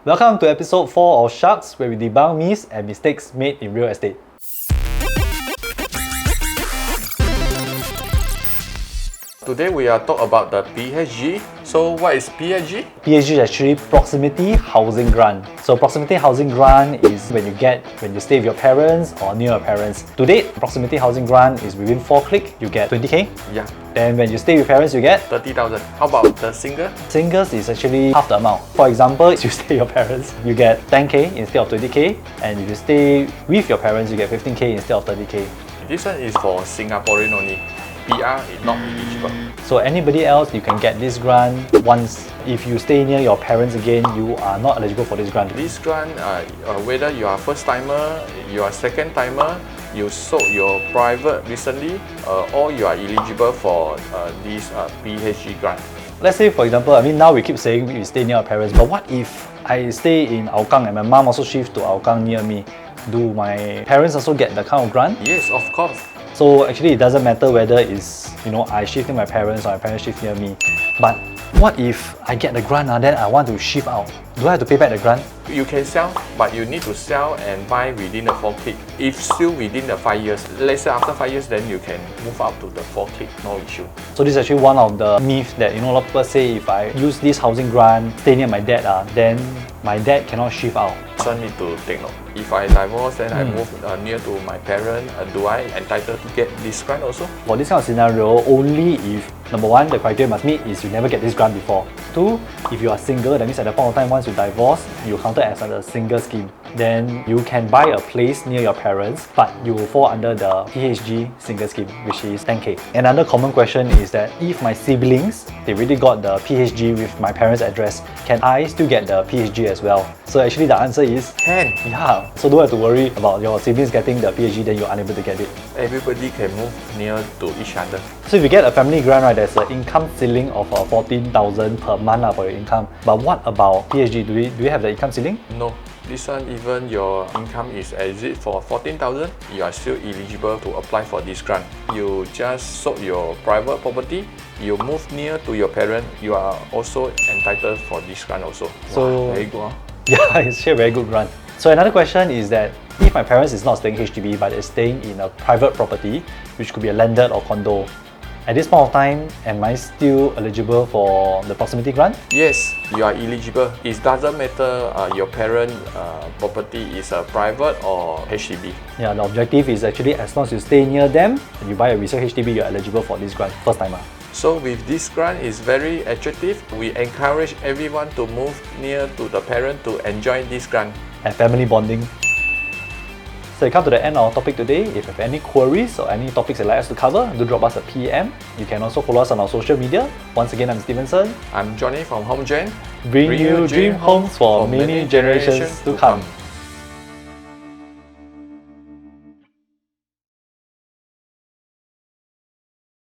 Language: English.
Welcome to episode 4 of Shucks, where we debunk myths and mistakes made in real estate. Today we are talk about the PHG. So what is PHG? PHG is actually Proximity Housing Grant. So Proximity Housing Grant is when you stay with your parents or near your parents. To date, Proximity Housing Grant is within 4 clicks, you get 20k. Yeah. Then when you stay with parents, you get 30,000. How about the single? Singles is actually half the amount. For example, if you stay with your parents, you get 10k instead of 20k. And if you stay with your parents, you get 15k instead of 30k. This one is for Singaporean only. PR is not eligible. So anybody else, you can get this grant once. If you stay near your parents again, you are not eligible for this grant. This grant, whether you are first timer, you are second timer, you sold your private recently, or you are eligible for this PHG grant. Let's say, for example, now we keep saying we stay near our parents, but what if I stay in Hougang and my mom also shift to Hougang near me? Do my parents also get the kind of grant? Yes, of course. So actually it doesn't matter whether it's, I shift near my parents or my parents shift near me. But what if I get the grant and then I want to shift out? Do I have to pay back the grant? You can sell, but you need to sell and buy within the 4 click. If still within the 5 years, let's say after 5 years, then you can move up to the 4 click, no issue. So this is actually one of the myths that a lot of people say, if I use this housing grant, stay near my dad, then my dad cannot shift out. So I need to take note. If I divorce, then I move near to my parent, do I entitled to get this grant also? For this kind of scenario, only if, number one, the criteria must meet is you never get this grant before. 2, if you are single, that means at the point of time, once you divorce, you counted as a single scheme. Then you can buy a place near your parents, but you will fall under the PHG single scheme, which is 10k. Another common question is that if my siblings, they really got the PHG with my parents' address, can I still get the PHG as well? So actually the answer is Can. Yeah, so don't have to worry about your siblings getting the PHG, then you're unable to get it. Everybody can move near to each other. So if you get a family grant, right, there's an income ceiling of 14,000 per month for your income. But what about PHG? Do you have the income ceiling? No. This one, even your income is exit for 14,000, you are still eligible to apply for this grant. You just sold your private property, you move near to your parent, you are also entitled for this grant also. So wow, very good. Huh? Yeah, it's a very good grant. So another question is that if my parents is not staying HDB but is staying in a private property, which could be a landed or condo, at this point of time, am I still eligible for the proximity grant? Yes, you are eligible. It doesn't matter your parent property is a private or HDB. Yeah, the objective is actually as long as you stay near them and you buy a resale HDB, you're eligible for this grant, first timer. So with this grant, is very attractive. We encourage everyone to move near to the parent to enjoy this grant. And family bonding. So we come to the end of our topic today. If you have any queries or any topics you'd like us to cover, do drop us a PM. You can also follow us on our social media. Once again, I'm Stevenson. I'm Johnny from HomeGen. Bring you dream homes for many generations to come.